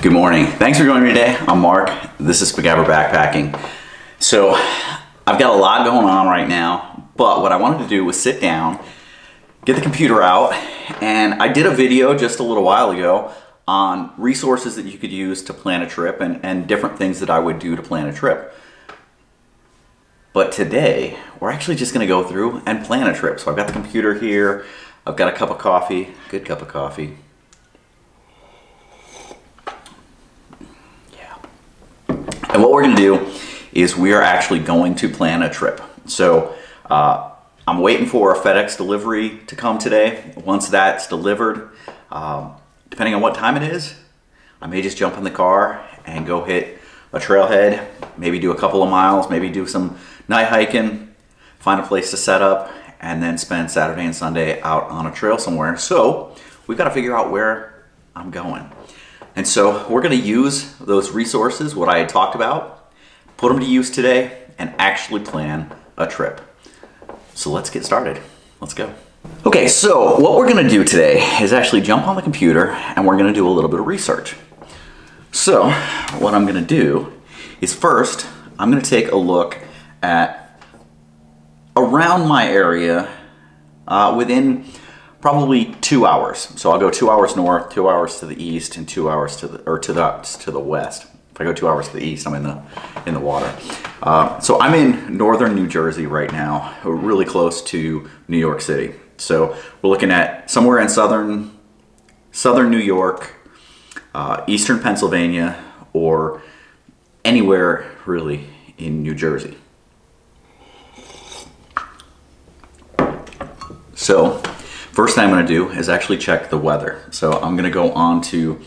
Good morning. Thanks for joining me today. I'm Mark. This is Spiguyver Backpacking. So I've got a lot going on right now, but what I wanted to do was sit down, get the computer out, and I did a video just a little while ago on resources that you could use to plan a trip and different things that I would do to plan a trip. But today, we're actually just gonna go through and plan a trip. So I've got the computer here, I've got a cup of coffee, good cup of coffee. And what we're going to do is we are actually going to plan a trip. So I'm waiting for a FedEx delivery to come today. Once that's delivered, depending on what time it is, I may just jump in the car and go hit a trailhead, maybe do a couple of miles, maybe do some night hiking, find a place to set up, and then spend Saturday and Sunday out on a trail somewhere. So we've got to figure out where I'm going. And so we're going to use those resources, what I had talked about, put them to use today, and actually plan a trip. So let's get started. Let's go. Okay, so what we're going to do today is actually jump on the computer and we're going to do a little bit of research. So what I'm going to do is first, I'm going to take a look at around my area within probably 2 hours. So I'll go 2 hours north, 2 hours to the east, and 2 hours to the west. If I go 2 hours to the east, I'm in the water. So I'm in northern New Jersey right now, really close to New York City. So we're looking at somewhere in southern New York, eastern Pennsylvania, or anywhere really in New Jersey. So first thing I'm going to do is actually check the weather. So I'm going to go on to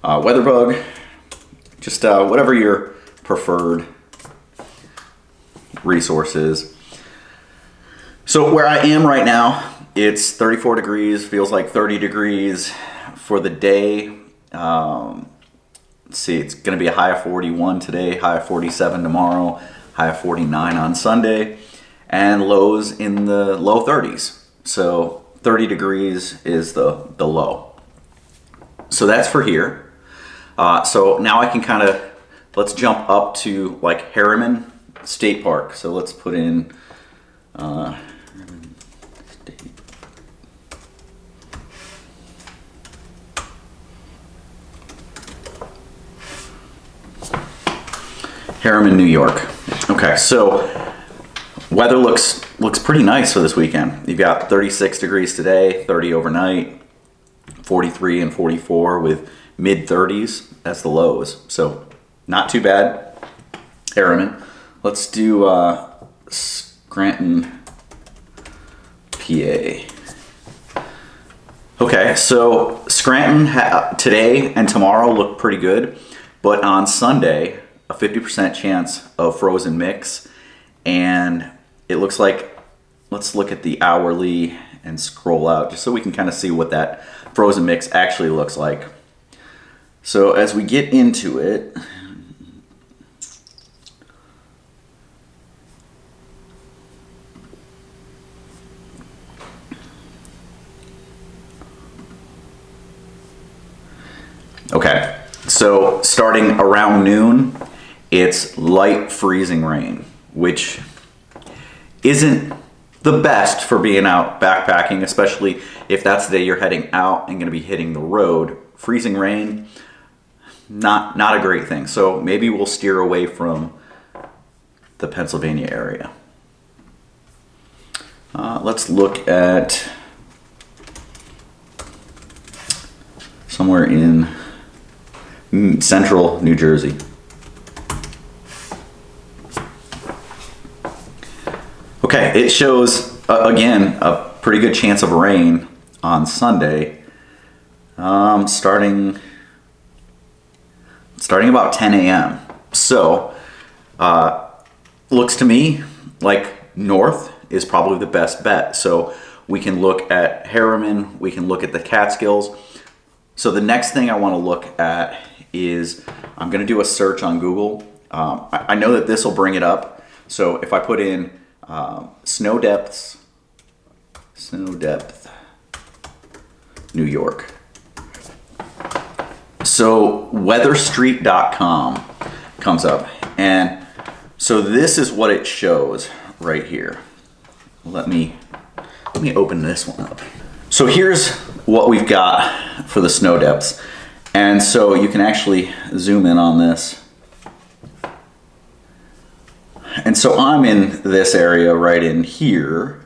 WeatherBug, just whatever your preferred resource is. So where I am right now, it's 34 degrees, feels like 30 degrees for the day. Let's see, it's going to be a high of 41 today, high of 47 tomorrow, high of 49 on Sunday, and lows in the low 30s. So 30 degrees is the low. So that's for here. So now I can kind of, let's jump up to like Harriman State Park. So let's put in Harriman, New York. Okay, so weather looks pretty nice for this weekend. You've got 36 degrees today, 30 overnight, 43 and 44 with mid 30s as the lows. So not too bad. Harriman. Let's do Scranton, PA. Okay, so Scranton today and tomorrow look pretty good, but on Sunday, a 50% chance of frozen mix, and it looks like, let's look at the hourly and scroll out just so we can kind of see what that frozen mix actually looks like. So as we get into it, okay, so starting around noon, it's light freezing rain, which isn't the best for being out backpacking, especially if that's the day you're heading out and going to be hitting the road. Freezing rain, not a great thing. So maybe we'll steer away from the Pennsylvania area. Let's look at somewhere in central New Jersey. Okay, it shows, again, a pretty good chance of rain on Sunday, starting about 10 a.m. So, looks to me like north is probably the best bet. So we can look at Harriman, we can look at the Catskills. So the next thing I want to look at is, I'm going to do a search on Google. I know that this will bring it up. So if I put in snow depth, New York. So weatherstreet.com comes up, and so this is what it shows right here. Let me open this one up. So here's what we've got for the snow depths. And so you can actually zoom in on this. And so I'm in this area right in here.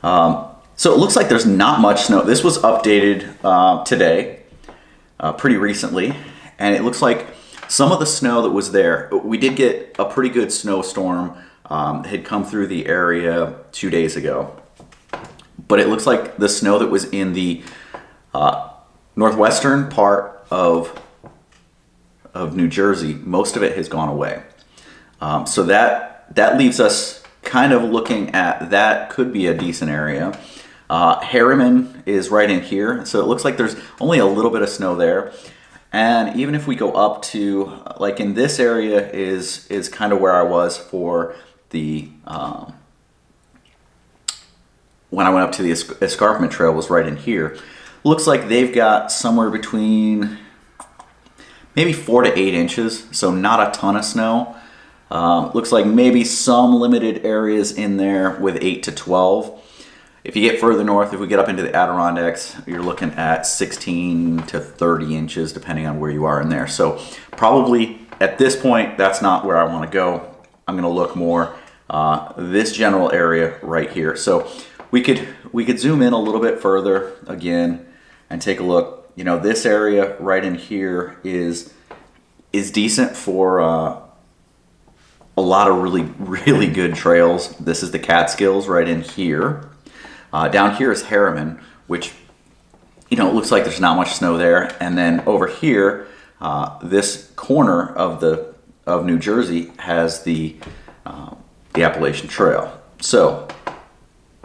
So it looks like there's not much snow. This was updated today, pretty recently. And it looks like some of the snow that was there, we did get a pretty good snowstorm had come through the area 2 days ago. But it looks like the snow that was in the northwestern part of New Jersey, most of it has gone away. So that leaves us kind of looking at, that could be a decent area. Harriman is right in here, so it looks like there's only a little bit of snow there. And even if we go up to, like in this area is kind of where I was for the, when I went up to the escarpment trail, was right in here. Looks like they've got somewhere between maybe 4 to 8 inches, so not a ton of snow. Looks like maybe some limited areas in there with 8 to 12. If you get further north, if we get up into the Adirondacks, you're looking at 16 to 30 inches, depending on where you are in there. So probably at this point, that's not where I want to go. I'm going to look more this general area right here. So we could zoom in a little bit further again and take a look. You know, this area right in here is decent for a lot of really good trails. This is the Catskills right in here. Down here is Harriman, which, you know, it looks like there's not much snow there. And then over here, this corner of New Jersey has the Appalachian Trail. So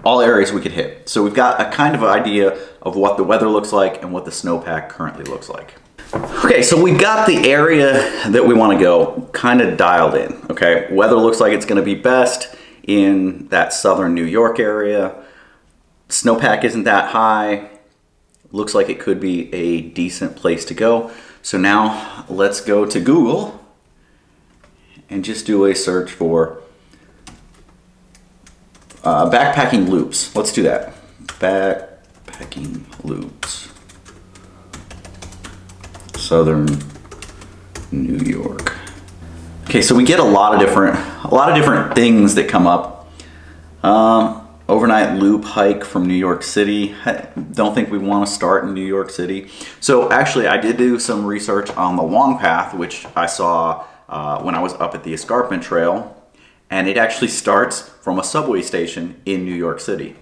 all areas we could hit. So we've got a kind of idea of what the weather looks like and what the snowpack currently looks like. Okay, so we've got the area that we want to go kind of dialed in. Okay, weather looks like it's going to be best in that southern New York area. Snowpack isn't that high. Looks like it could be a decent place to go. So now let's go to Google and just do a search for backpacking loops. Let's do that. Backpacking loops. Southern New York. Okay, so we get a lot of different things that come up. Overnight loop hike from New York City. I don't think we want to start in New York City. So actually, I did do some research on the long path, which I saw when I was up at the Escarpment Trail, and it actually starts from a subway station in New York City.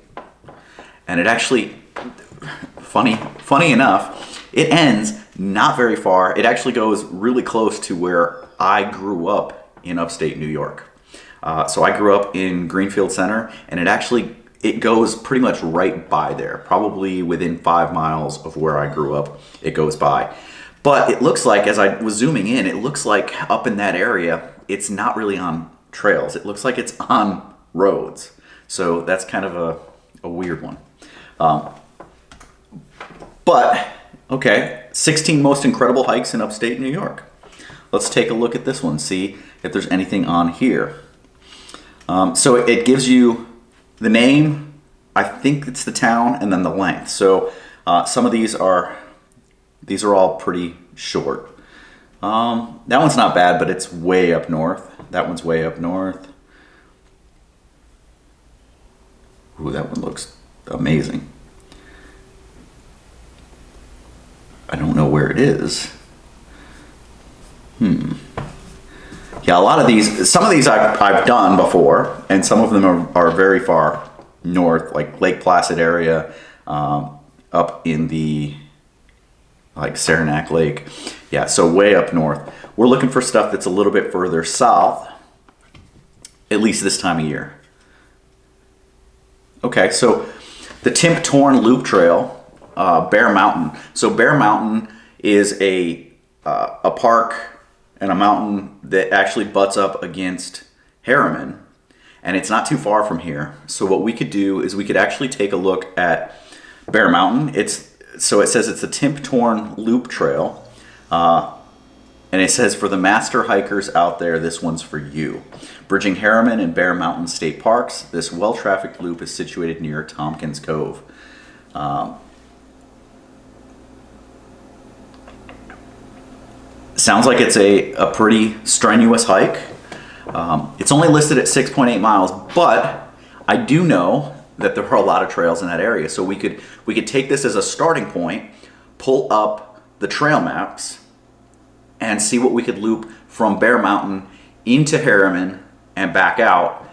And it actually, funny enough, it ends not very far. It actually goes really close to where I grew up in upstate New York. So I grew up in Greenfield Center, and it goes pretty much right by there, probably within 5 miles of where I grew up, it goes by. But it looks like, as I was zooming in, it looks like up in that area, it's not really on trails. It looks like it's on roads. So that's kind of a weird one. But, okay, 16 most incredible hikes in upstate New York. Let's take a look at this one, see if there's anything on here. So it gives you the name, I think it's the town, and then the length. So some of these are all pretty short. That one's not bad, but it's way up north. That one's way up north. Ooh, that one looks amazing. I don't know where it is. Yeah, a lot of these, some of these I've done before, and some of them are very far north, like Lake Placid area, up in the, like Saranac Lake. Yeah, so way up north. We're looking for stuff that's a little bit further south, at least this time of year. Okay, so the Timp Torn Loop Trail, Bear Mountain. So Bear Mountain is a park and a mountain that actually butts up against Harriman, and it's not too far from here. So what we could do is we could actually take a look at Bear Mountain. So it says it's a Timp Torn Loop Trail. And it says, for the master hikers out there, this one's for you. Bridging Harriman and Bear Mountain State Parks, this well-trafficked loop is situated near Tompkins Cove. Sounds like it's a pretty strenuous hike. It's only listed at 6.8 miles, but I do know that there are a lot of trails in that area. So we could take this as a starting point, pull up the trail maps, and see what we could loop from Bear Mountain into Harriman and back out,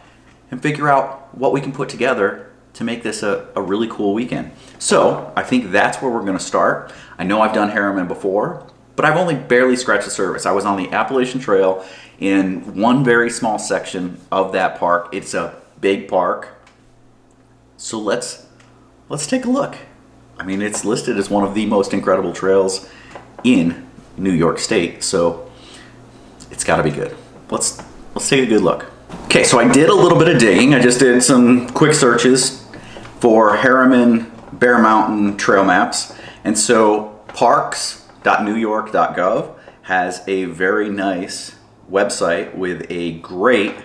and figure out what we can put together to make this a really cool weekend. So I think that's where we're gonna start. I know I've done Harriman before, but I've only barely scratched the surface. I was on the Appalachian Trail in one very small section of that park. It's a big park. So let's take a look. I mean, it's listed as one of the most incredible trails in New York State, so it's got to be good. Let's take a good look. Okay, so I did a little bit of digging. I just did some quick searches for Harriman Bear Mountain trail maps, and so parks.newyork.gov has a very nice website with a great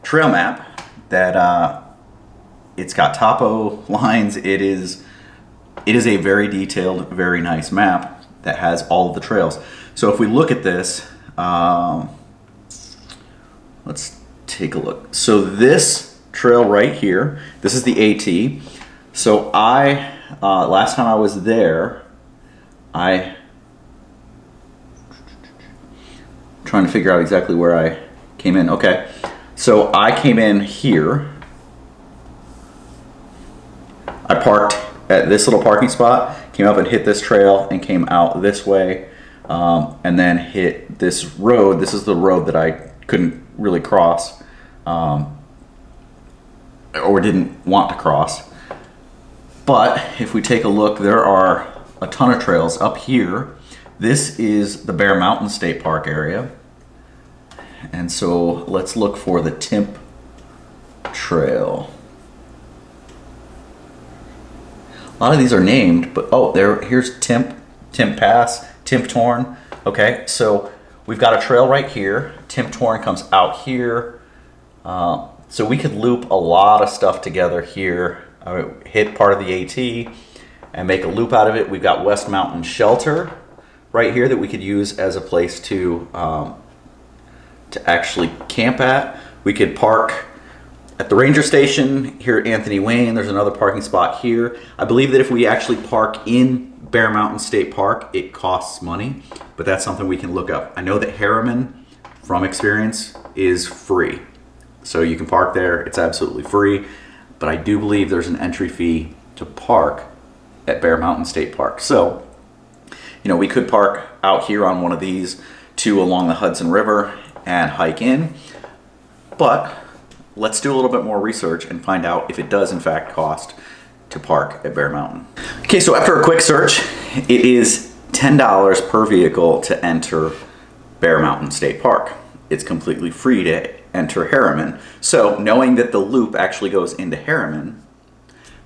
trail map that it's got topo lines. It is a very detailed, very nice map that has all of the trails. So if we look at this, let's take a look. So this trail right here, this is the AT. So last time I was there, I'm trying to figure out exactly where I came in. Okay, so I came in here. I parked at this little parking spot, came up and hit this trail and came out this way, and then hit this road. This is the road that I couldn't really cross, or didn't want to cross. But if we take a look, there are a ton of trails up here. This is the Bear Mountain State Park area. And so let's look for the Timp Trail. A lot of these are named, but here's Timp Pass, Timp Torn. Okay, so we've got a trail right here. Timp Torn comes out here. So we could loop a lot of stuff together here. Hit part of the AT and make a loop out of it. We've got West Mountain Shelter right here that we could use as a place to actually camp at. We could park at the ranger station here at Anthony Wayne. There's another parking spot here. I believe that if we actually park in Bear Mountain State Park, it costs money, but that's something we can look up. I know that Harriman, from experience, is free. So you can park there, it's absolutely free, but I do believe there's an entry fee to park at Bear Mountain State Park. So, we could park out here on one of these, two along the Hudson River, and hike in, but let's do a little bit more research and find out if it does in fact cost to park at Bear Mountain. Okay, so after a quick search, it is $10 per vehicle to enter Bear Mountain State Park. It's completely free to enter Harriman. So knowing that the loop actually goes into Harriman,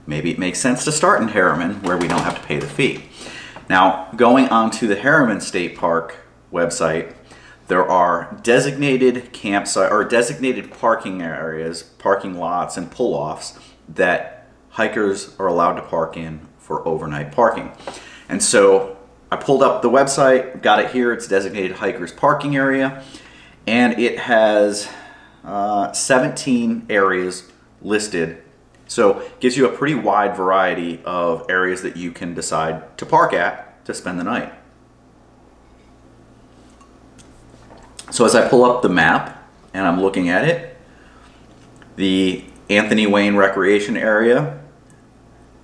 maybe it makes sense to start in Harriman where we don't have to pay the fee. Now, going onto the Harriman State Park website, there are designated campsite or designated parking areas, parking lots and pull-offs that hikers are allowed to park in for overnight parking. And so I pulled up the website, got it here. It's designated hikers parking area, and it has 17 areas listed. So it gives you a pretty wide variety of areas that you can decide to park at to spend the night. So as I pull up the map and I'm looking at it, the Anthony Wayne Recreation Area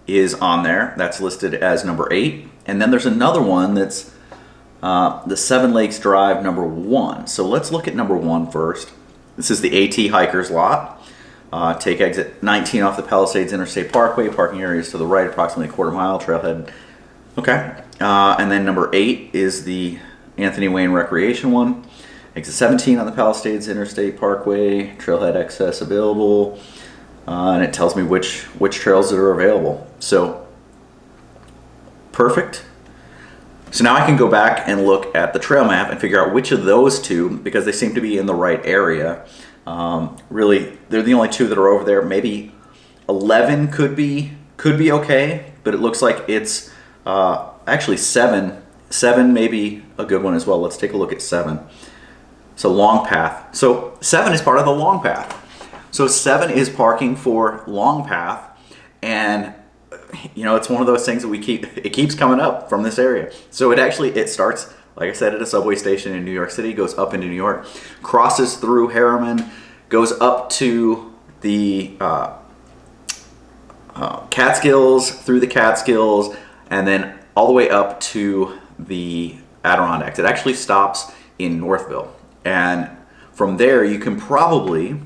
is on there. That's listed as number 8. And then there's another one that's the Seven Lakes Drive number 1. So let's look at number 1 first. This is the AT Hikers lot. Take exit 19 off the Palisades Interstate Parkway. Parking areas to the right, approximately a quarter mile. Trailhead. Okay. And then number 8 is the Anthony Wayne Recreation one. Exit 17 on the Palisades Interstate Parkway. Trailhead access available. And it tells me which trails that are available. So, perfect. So now I can go back and look at the trail map and figure out which of those two, because they seem to be in the right area. Really, they're the only two that are over there. Maybe 11 could be okay, but it looks like it's actually 7. 7 may be a good one as well. Let's take a look at 7. So long path. So 7 is part of the long path. So 7 is parking for long path, and you know, it's one of those things that it keeps coming up from this area. So it starts, like I said, at a subway station in New York City, goes up into New York, crosses through Harriman, goes up to the Catskills, through the Catskills, and then all the way up to the Adirondacks. It actually stops in Northville. And from there, you can probably,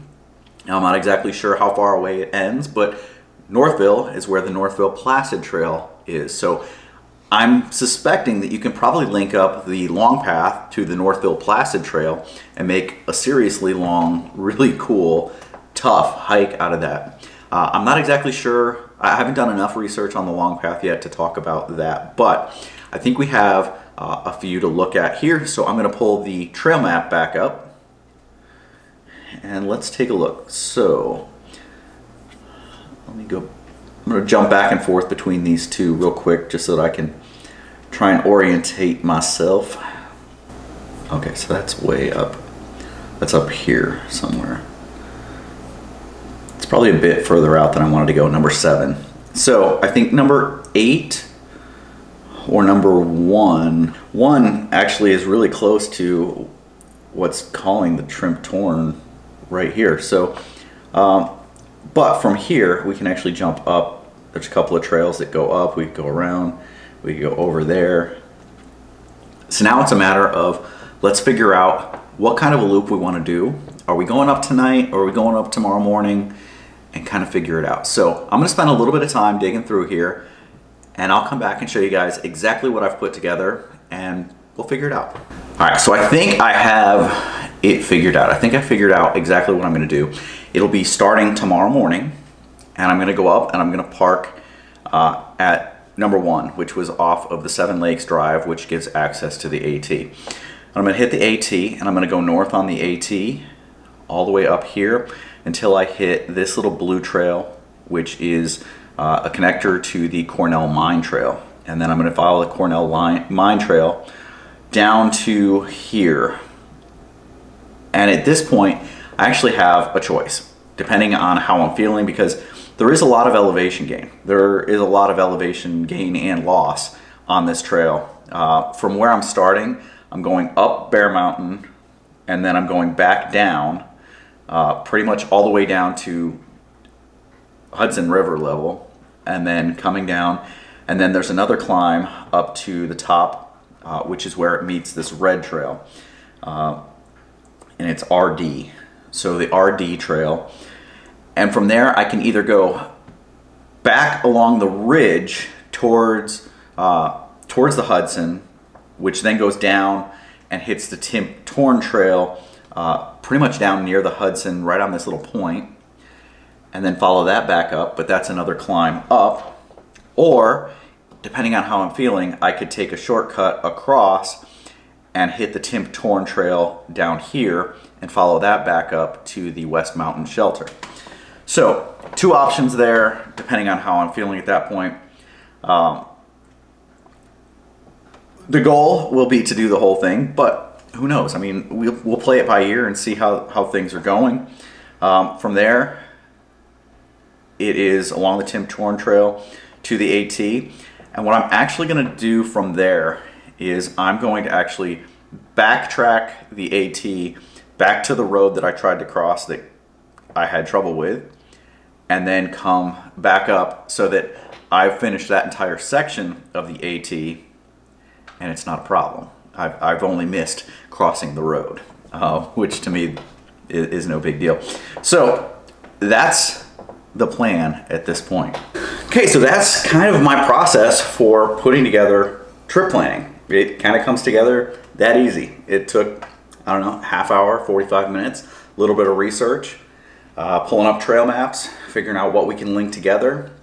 I'm not exactly sure how far away it ends, but Northville is where the Northville Placid Trail is. So I'm suspecting that you can probably link up the long path to the Northville Placid Trail and make a seriously long, really cool, tough hike out of that. I'm not exactly sure. I haven't done enough research on the long path yet to talk about that, but I think we have a few to look at here. So I'm going to pull the trail map back up and let's take a look. So let me go. I'm going to jump back and forth between these two real quick just so that I can try and orientate myself. Okay, so that's way up. That's up here somewhere. It's probably a bit further out than I wanted to go, number 7. So I think number 8 or number 1. 1 actually is really close to what's calling the Trimp Torn right here. So, but from here, we can actually jump up. There's a couple of trails that go up. We can go around. We can go over there. So now it's a matter of, let's figure out what kind of a loop we want to do. Are we going up tonight or are we going up tomorrow morning? And kind of figure it out. So I'm going to spend a little bit of time digging through here, and I'll come back and show you guys exactly what I've put together, and we'll figure it out. All right, so I think I have it figured out. I think I figured out exactly what I'm going to do. It'll be starting tomorrow morning, and I'm going to go up and I'm going to park at number 1, which was off of the Seven Lakes Drive, which gives access to the AT. And I'm going to hit the AT, and I'm going to go north on the AT all the way up here until I hit this little blue trail, which is a connector to the Cornell Mine Trail. And then I'm going to follow the Cornell Mine Trail down to here. And at this point, I actually have a choice, depending on how I'm feeling, because there is a lot of elevation gain. There is a lot of elevation gain and loss on this trail. From where I'm starting, I'm going up Bear Mountain, and then I'm going back down, pretty much all the way down to Hudson River level, and then coming down, and then there's another climb up to the top, which is where it meets this red trail, and it's RD. So the RD trail, and from there I can either go back along the ridge towards the Hudson, which then goes down and hits the Trimp Torn Trail, pretty much down near the Hudson, right on this little point, and then follow that back up, but that's another climb up. Or, depending on how I'm feeling, I could take a shortcut across and hit the Trimp Torn Trail down here and follow that back up to the West Mountain Shelter. So, 2 options there, depending on how I'm feeling at that point. The goal will be to do the whole thing, but who knows? I mean, we'll play it by ear and see how things are going. From there, it is along the Trimp Torn Trail to the AT. And what I'm actually going to do from there is I'm going to actually backtrack the AT back to the road that I tried to cross that I had trouble with, and then come back up so that I've finished that entire section of the AT, and it's not a problem. I've only missed crossing the road, which to me is no big deal. So that's the plan at this point. Okay, so that's kind of my process for putting together trip planning. It kind of comes together that easy. It took, I don't know, half hour, 45 minutes, a little bit of research, pulling up trail maps, figuring out what we can link together,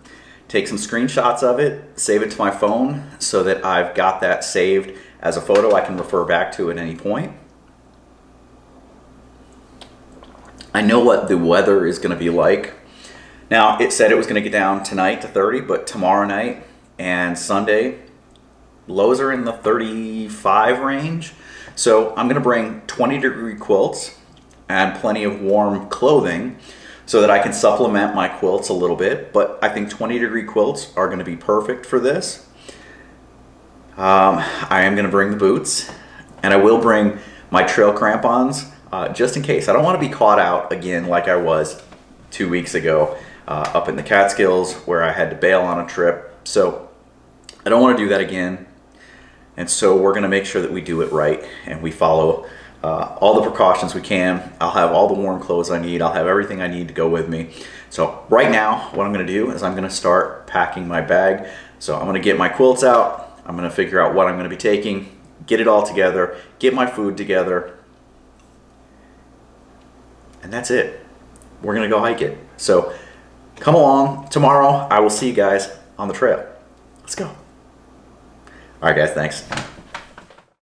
take some screenshots of it, save it to my phone so that I've got that saved as a photo I can refer back to at any point. I know what the weather is going to be like. Now, it said it was going to get down tonight to 30, but tomorrow night and Sunday, lows are in the 35 range. So I'm going to bring 20-degree quilts and plenty of warm clothing so that I can supplement my quilts a little bit. But I think 20-degree quilts are going to be perfect for this. I am going to bring the boots, and I will bring my trail crampons just in case. I don't want to be caught out again like I was 2 weeks ago up in the Catskills where I had to bail on a trip. So I don't want to do that again. And so we're going to make sure that we do it right and we follow all the precautions we can. I'll have all the warm clothes I need. I'll have everything I need to go with me. So right now, what I'm going to do is I'm going to start packing my bag. So I'm going to get my quilts out. I'm going to figure out what I'm going to be taking, get it all together, get my food together, and that's it. We're going to go hike it. So come along tomorrow. I will see you guys on the trail. Let's go. All right, guys, thanks.